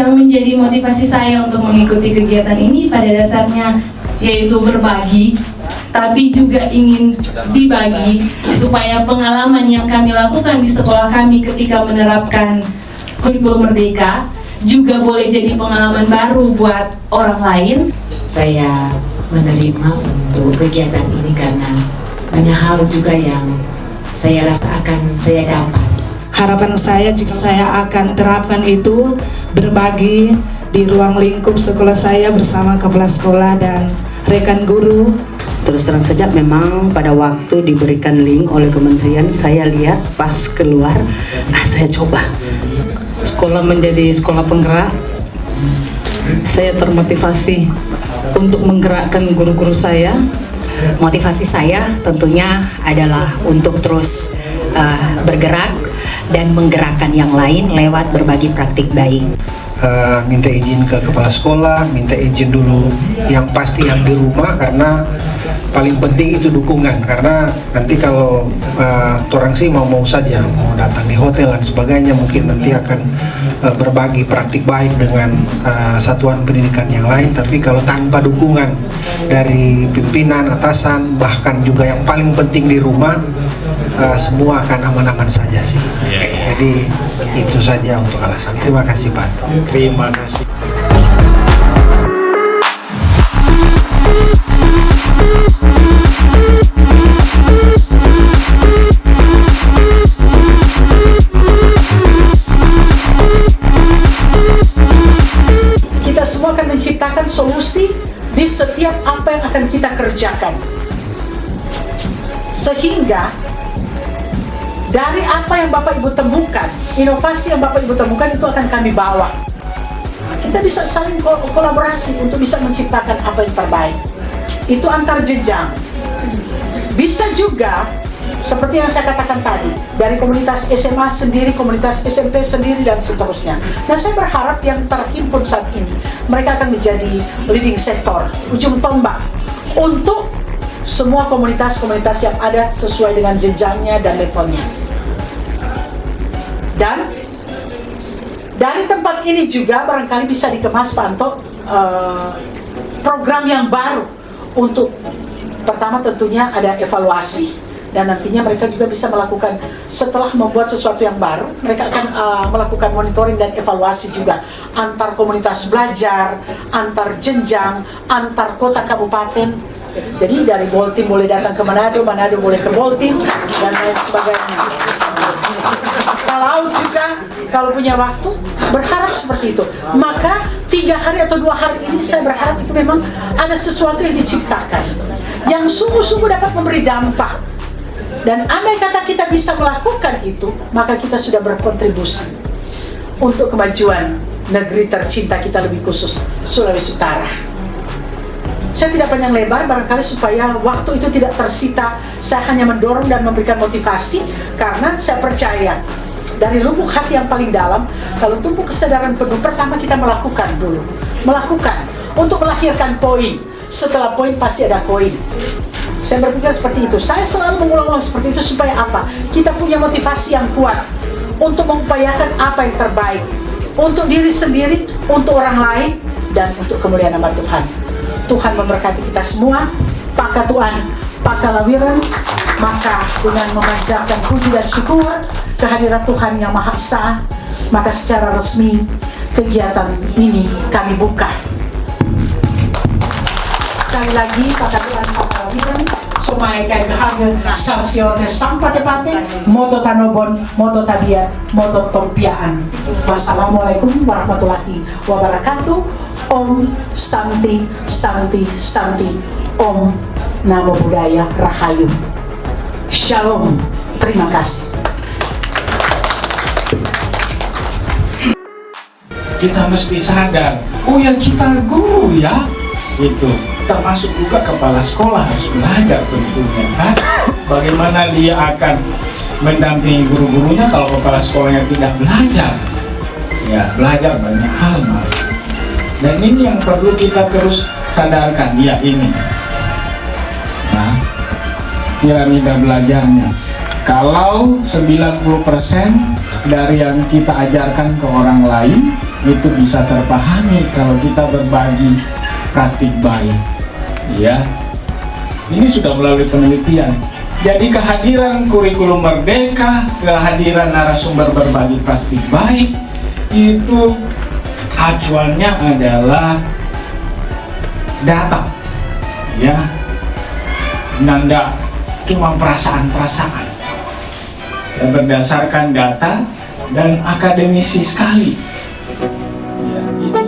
Yang menjadi motivasi saya untuk mengikuti kegiatan ini pada dasarnya yaitu berbagi, tapi juga ingin dibagi supaya pengalaman yang kami lakukan di sekolah kami ketika menerapkan kurikulum merdeka juga boleh jadi pengalaman baru buat orang lain. Saya menerima untuk kegiatan ini karena banyak hal juga yang saya rasakan, saya dapat. Harapan saya jika saya akan terapkan itu berbagi di ruang lingkup sekolah saya bersama kepala sekolah dan rekan guru. Terus terang saja memang pada waktu diberikan link oleh kementerian, saya lihat pas keluar, saya coba. Sekolah menjadi sekolah penggerak, saya termotivasi untuk menggerakkan guru-guru saya. Motivasi saya tentunya adalah untuk terus bergerak dan menggerakkan yang lain lewat berbagi praktik baik. Minta izin ke kepala sekolah, minta izin dulu yang pasti yang di rumah, karena paling penting itu dukungan. Karena nanti kalau orang sih mau saja mau datang di hotel dan sebagainya, mungkin nanti akan berbagi praktik baik dengan satuan pendidikan yang lain, tapi kalau tanpa dukungan dari pimpinan, atasan, bahkan juga yang paling penting di rumah, semua akan aman-aman saja sih. Jadi itu saja untuk alasan. Terima kasih Pak Anto. Terima kasih. Kita semua akan menciptakan solusi di setiap apa yang akan kita kerjakan, sehingga dari apa yang Bapak Ibu temukan, inovasi yang Bapak Ibu temukan itu akan kami bawa. Kita bisa saling kolaborasi untuk bisa menciptakan apa yang terbaik. Itu antar jenjang. Bisa juga seperti yang saya katakan tadi, dari komunitas SMA sendiri, komunitas SMP sendiri, dan seterusnya. Nah, saya berharap yang terhimpun saat ini, mereka akan menjadi leading sector, ujung tombak untuk semua komunitas-komunitas yang ada sesuai dengan jenjangnya dan levelnya. Dan dari tempat ini juga barangkali bisa dikemas Pak Anto program yang baru untuk pertama tentunya ada evaluasi, dan nantinya mereka juga bisa melakukan setelah membuat sesuatu yang baru, mereka akan melakukan monitoring dan evaluasi juga antar komunitas belajar, antar jenjang, antar kota kabupaten. Jadi dari Boltim boleh datang ke Manado, Manado boleh ke Boltim, dan lain sebagainya. Kalau juga kalau punya waktu, berharap seperti itu. Maka 3 hari atau 2 hari ini saya berharap itu memang ada sesuatu yang diciptakan yang sungguh-sungguh dapat memberi dampak. Dan andai kata kita bisa melakukan itu, maka kita sudah berkontribusi untuk kemajuan negeri tercinta kita, lebih khusus Sulawesi Utara. Saya tidak panjang lebar barangkali supaya waktu itu tidak tersita. Saya hanya mendorong dan memberikan motivasi karena saya percaya dari lubuk hati yang paling dalam, kalau tumbuh kesadaran penuh, pertama kita melakukan dulu. Melakukan untuk melahirkan poin. Setelah poin pasti ada koin. Saya berpikir seperti itu. Saya selalu mengulang-ulang seperti itu supaya apa? Kita punya motivasi yang kuat untuk mengupayakan apa yang terbaik untuk diri sendiri, untuk orang lain, dan untuk kemuliaan nama Tuhan. Tuhan memberkati kita semua. Paka Tuhan, paka lawiran. Maka dengan memanjatkan puji dan syukur kehadirat Tuhan yang Maha Esa, maka secara resmi kegiatan ini kami buka. Sekali lagi, paka Tuhan, paka lawiran. Sumai kai kehaga samsiote sampate-pate moto tanobon, moto tabiat, moto tompiaan. Wassalamualaikum warahmatullahi wabarakatuh. Om Santi Santi Santi. Om Namo Buddhaya Rahayu. Shalom. Terima kasih. Kita mesti sadar, oh yang kita guru ya, itu termasuk juga kepala sekolah harus belajar tentunya kan. Bagaimana dia akan mendampingi guru-gurunya kalau kepala sekolahnya tidak belajar? Ya, belajar banyak hal malah. Dan ini yang perlu kita terus sadarkan, ya ini. Nah, piramida belajarnya. Kalau 90% dari yang kita ajarkan ke orang lain, itu bisa terpahami kalau kita berbagi praktik baik. Ya, ini sudah melalui penelitian. Jadi kehadiran kurikulum merdeka, kehadiran narasumber berbagi praktik baik, itu acuannya adalah data, ya, nanda cuma perasaan-perasaan, ya, berdasarkan data dan akademisi sekali. Ya, ini.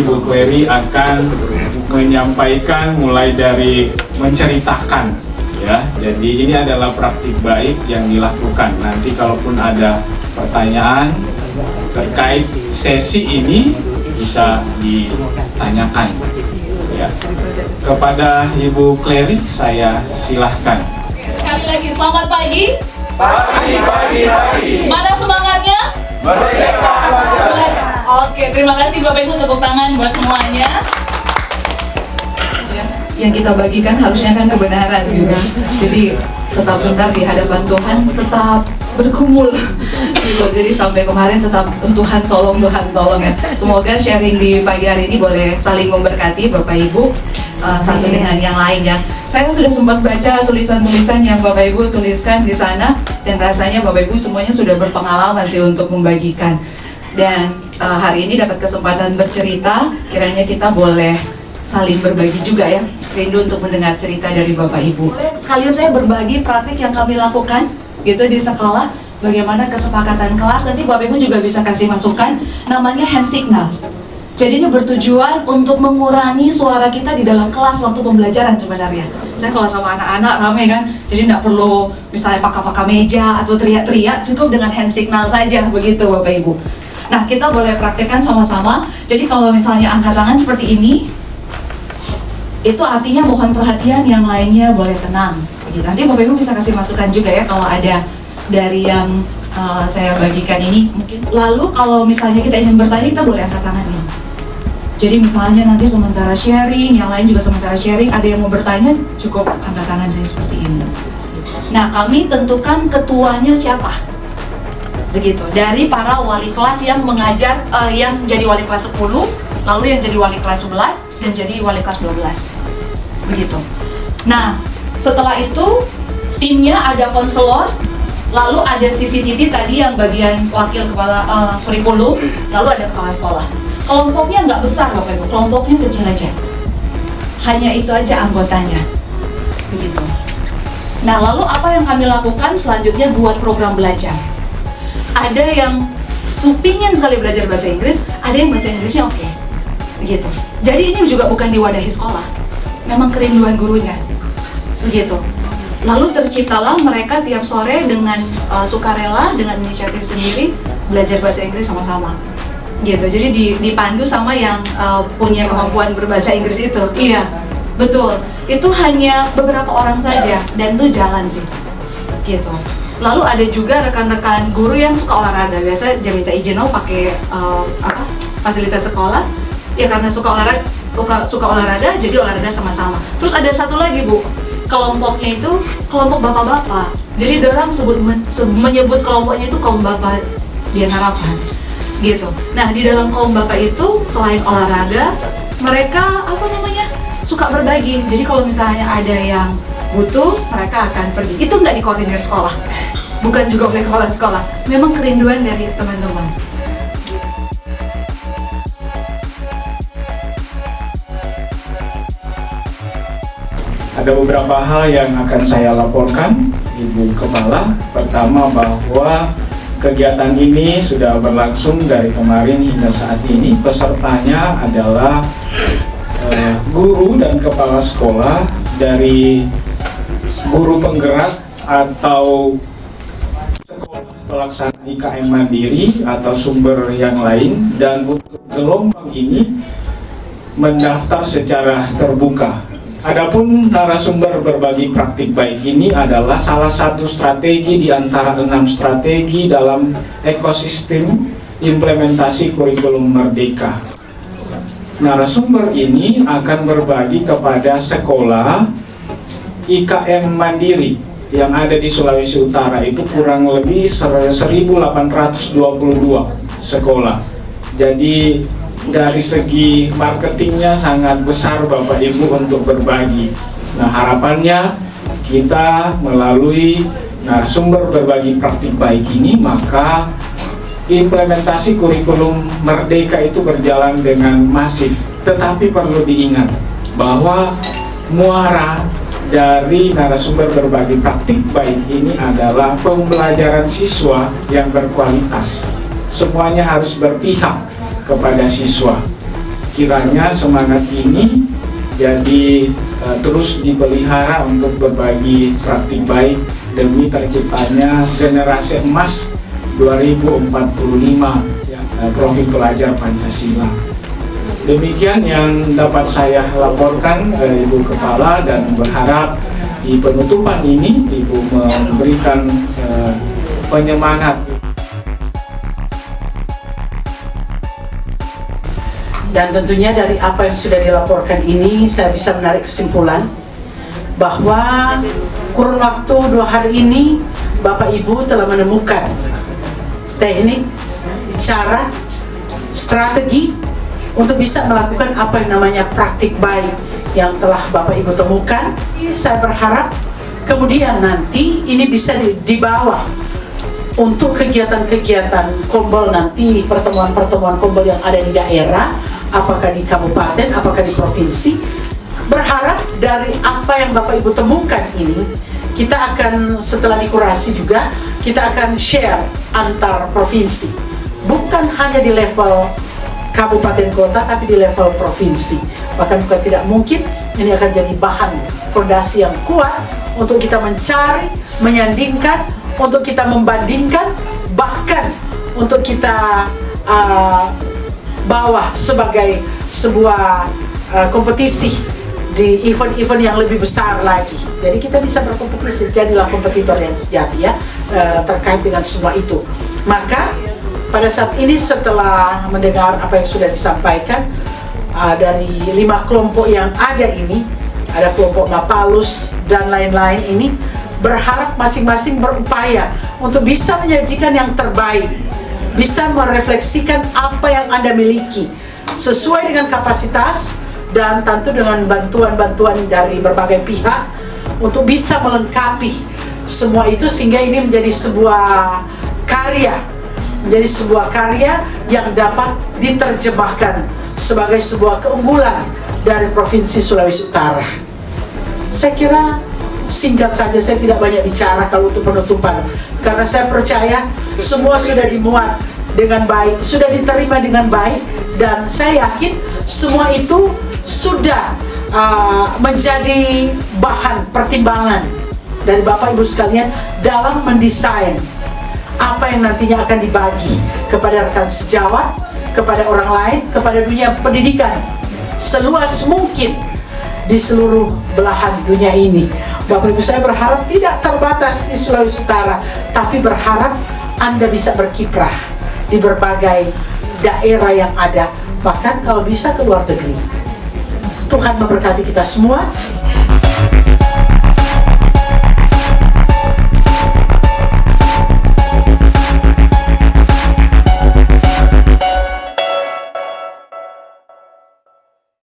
Bu Clary akan menyampaikan mulai dari menceritakan, ya. Jadi ini adalah praktik baik yang dilakukan. Nanti kalaupun ada pertanyaan terkait sesi ini bisa ditanyakan, ya. Kepada Ibu Clary saya silahkan. Sekali lagi selamat pagi. Pagi. Mana semangatnya? Merdeka. Oke, terima kasih Bapak Ibu, tepuk tangan buat semuanya. Yang kita bagikan harusnya kan kebenaran gitu. Jadi tetap benar di hadapan Tuhan, tetap bergumul gitu. Jadi sampai kemarin tetap Tuhan tolong ya. Semoga sharing di pagi hari ini boleh saling memberkati Bapak Ibu satu dengan yang lain ya. Saya sudah sempat baca tulisan-tulisan yang Bapak Ibu tuliskan di sana dan rasanya Bapak Ibu semuanya sudah berpengalaman sih untuk membagikan. Dan hari ini dapat kesempatan bercerita, kiranya kita boleh saling berbagi juga ya. Rindu untuk mendengar cerita dari Bapak Ibu. Sekalian saya berbagi praktik yang kami lakukan gitu di sekolah, bagaimana kesepakatan kelas. Nanti Bapak Ibu juga bisa kasih masukan, namanya hand signals. Jadi ini bertujuan untuk mengurangi suara kita di dalam kelas waktu pembelajaran sebenarnya. Saya kalau sama anak-anak ramai kan, jadi nggak perlu misalnya pakai meja atau teriak-teriak, cukup dengan hand signal saja begitu Bapak Ibu. Nah, kita boleh praktekkan sama-sama. Jadi kalau misalnya angkat tangan seperti ini, itu artinya mohon perhatian, yang lainnya boleh tenang. Begitu. Nanti Bapak Ibu bisa kasih masukan juga ya kalau ada dari yang saya bagikan ini mungkin. Lalu kalau misalnya kita ingin bertanya, kita boleh angkat tangan ya. Jadi misalnya nanti sementara sharing, yang lain juga sementara sharing, ada yang mau bertanya, cukup angkat tangan jadi seperti ini. Nah, kami tentukan ketuanya siapa. Begitu, dari para wali kelas yang mengajar, yang jadi wali kelas 10, lalu yang jadi wali kelas 11, dan jadi wali kelas 12. Begitu. Nah, setelah itu timnya ada konselor, lalu ada CCTV tadi yang bagian wakil kepala kurikulum, lalu ada kepala sekolah. Kelompoknya nggak besar Bapak Ibu, kelompoknya kecil aja. Hanya itu aja anggotanya. Begitu. Nah, lalu apa yang kami lakukan selanjutnya buat program belajar? Ada yang supingin sekali belajar bahasa Inggris, ada yang bahasa Inggrisnya oke. Begitu. Jadi ini juga bukan diwadahi sekolah, memang kerinduan gurunya. begitu. Lalu terciptalah mereka tiap sore dengan sukarela, dengan inisiatif sendiri belajar bahasa Inggris sama-sama, gitu. Jadi dipandu sama yang punya kemampuan berbahasa Inggris itu. Iya, betul. Itu hanya beberapa orang saja dan itu jalan sih, gitu. Lalu ada juga rekan-rekan guru yang suka olahraga. Biasa dia minta izin pakai fasilitas sekolah. Ya karena suka olahraga, jadi olahraga sama-sama. Terus ada satu lagi Bu, kelompoknya itu kelompok bapak-bapak. Jadi orang menyebut kelompoknya itu kaum bapak Dian Harapan, gitu. Nah di dalam kaum bapak itu selain olahraga, mereka suka berbagi. Jadi kalau misalnya ada yang butuh, mereka akan pergi. Itu nggak dikoordinir sekolah, bukan juga oleh kepala sekolah. Memang kerinduan dari teman-teman. Ada beberapa hal yang akan saya laporkan, Ibu Kepala. Pertama, bahwa kegiatan ini sudah berlangsung dari kemarin hingga saat ini. Pesertanya adalah guru dan kepala sekolah dari guru penggerak atau sekolah pelaksana IKM Mandiri atau sumber yang lain, dan untuk gelombang ini mendaftar secara terbuka. Adapun narasumber berbagi praktik baik ini adalah salah satu strategi di antara 6 strategi dalam ekosistem implementasi kurikulum Merdeka. Narasumber ini akan berbagi kepada sekolah IKM Mandiri yang ada di Sulawesi Utara, itu kurang lebih 1.822 sekolah. Jadi dari segi marketingnya sangat besar Bapak Ibu untuk berbagi. Nah harapannya kita melalui narasumber berbagi praktik baik ini, maka implementasi kurikulum Merdeka itu berjalan dengan masif. Tetapi perlu diingat bahwa muara dari narasumber berbagi praktik baik ini adalah pembelajaran siswa yang berkualitas. Semuanya harus berpihak kepada siswa. Kiranya semangat ini jadi terus dipelihara untuk berbagi praktik baik demi terciptanya generasi emas 2045 ya, profil pelajar Pancasila. Demikian yang dapat saya laporkan Ibu Kepala, dan berharap di penutupan ini Ibu memberikan penyemangat. Dan tentunya dari apa yang sudah dilaporkan ini, saya bisa menarik kesimpulan bahwa kurun waktu 2 hari ini Bapak Ibu telah menemukan teknik, cara, strategi untuk bisa melakukan apa yang namanya praktik baik yang telah Bapak Ibu temukan. Saya berharap kemudian nanti ini bisa dibawa untuk kegiatan-kegiatan Kombel nanti, pertemuan-pertemuan Kombel yang ada di daerah, apakah di kabupaten, apakah di provinsi. Berharap dari apa yang Bapak Ibu temukan ini, kita akan setelah dikurasi juga, kita akan share antar provinsi. Bukan hanya di level kabupaten kota, tapi di level provinsi. Bahkan bukan tidak mungkin, ini akan jadi bahan fondasi yang kuat untuk kita mencari, menyandingkan, untuk kita membandingkan, bahkan untuk kita bawa sebagai sebuah kompetisi di event-event yang lebih besar lagi. Jadi kita bisa berkompetisi, jadilah kompetitor yang sejati ya, terkait dengan semua itu. Maka pada saat ini setelah mendengar apa yang sudah disampaikan dari 5 kelompok yang ada ini, ada kelompok Mapalus dan lain-lain ini, berharap masing-masing berupaya untuk bisa menyajikan yang terbaik, bisa merefleksikan apa yang Anda miliki sesuai dengan kapasitas, dan tentu dengan bantuan-bantuan dari berbagai pihak untuk bisa melengkapi semua itu, sehingga ini menjadi sebuah karya, yang dapat diterjemahkan sebagai sebuah keunggulan dari Provinsi Sulawesi Utara. Saya kira singkat saja, saya tidak banyak bicara kalau untuk penutupan, karena saya percaya semua sudah dimuat dengan baik, sudah diterima dengan baik, dan saya yakin semua itu sudah menjadi bahan pertimbangan dari Bapak Ibu sekalian dalam mendesain apa yang nantinya akan dibagi kepada rekan sejawat, kepada orang lain, kepada dunia pendidikan seluas mungkin di seluruh belahan dunia ini. Bapak Ibu, saya berharap tidak terbatas di Sulawesi Utara, tapi berharap Anda bisa berkiprah di berbagai daerah yang ada, bahkan kalau bisa ke luar negeri. Tuhan memberkati kita semua.